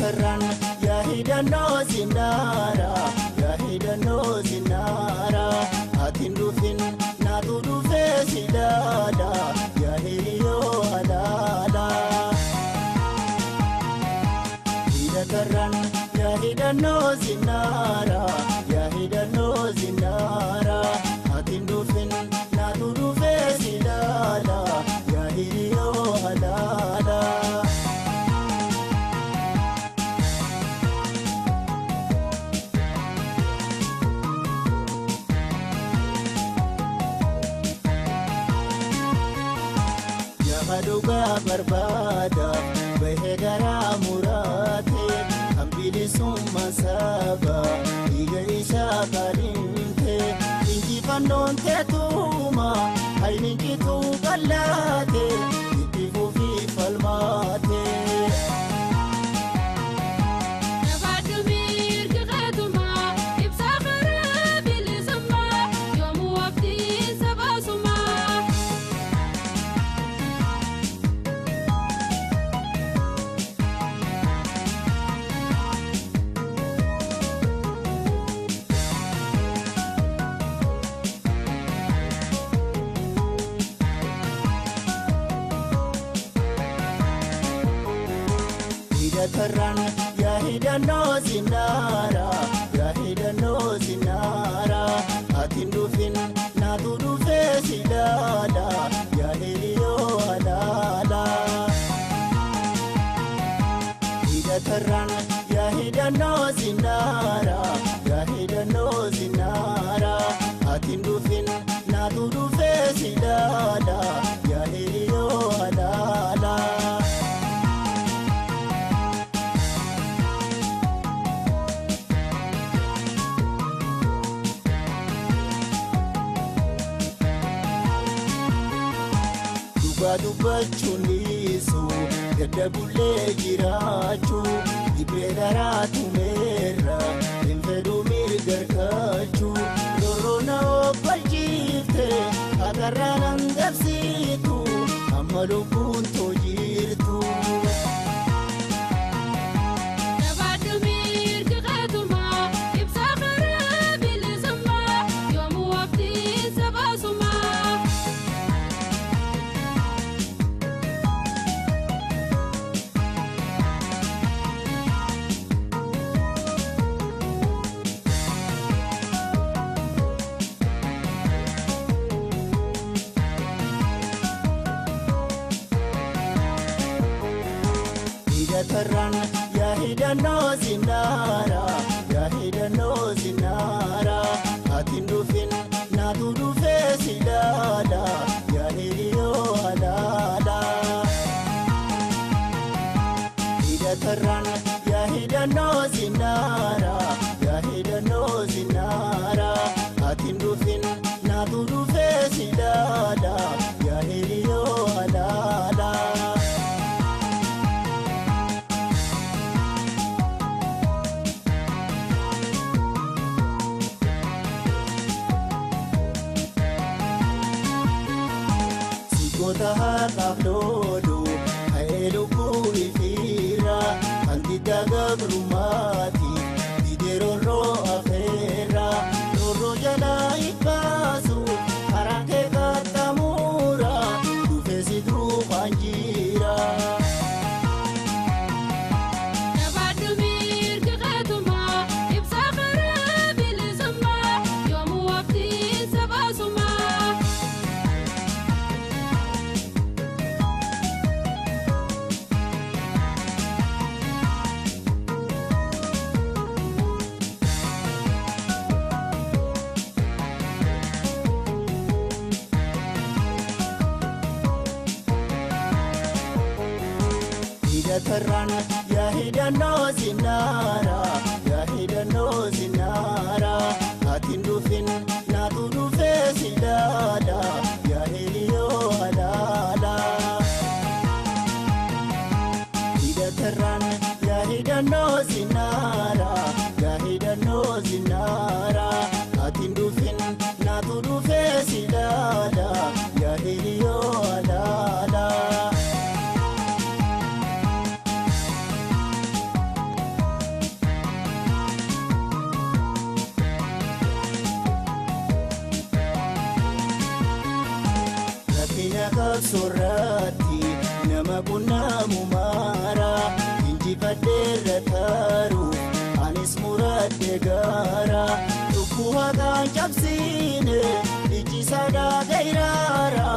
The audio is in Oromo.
Terran Yahidano Zinara Yahidano Zinara Atindufin Natudu Fesilada Yahirio Alala Ida Terran Yahidano Zinara Yahidano Zinara Atindufin Natudu Fesilada Yahirio Alala Maduga barbada behegara murate ambili summa saba iga isha karinte inji pandonte tuma aininki tu galate itifu fi falmate Terran Yahidano Zinara Yahidano Zinara Atindufin Natudu Fesilada Yahirio Alala Ida Terran Yahidano Zinara Yahidano Zinara Atindufin Natudu Fesilada Yahirio Alala Dubachunisu gadabule jirachu dibedaraatu mera infedu mirgarkachu dorona opajite agaranan dabsitu amalukun tojirtu Terran Yahidano Zinara Yahidano Zinara Atindufin Natudu Fesilada Yahirio Alala Ida Terran Yahidano Zinara Yahidano Zinara Atindufin Natudu Fesilada Yahirio Alala Taha kablodu hailuku ifira antidaga grumati dideroro afera roro jala ikasu arake katamura dufesi dru panjira Terran Yahidano Zinara Yahidano Zinara Atindufin Natudu Fesilada Yahirio Alala Ida Terran Yahidano Zinara Yahidano Zinara Atindufin Natudu Fesilada Yahirio Alala qabsoorratti nama qunnamu maara injifadheerra taru anis muradhe gaara lubbuu haqaan cabsiine ijji sadaa gairaara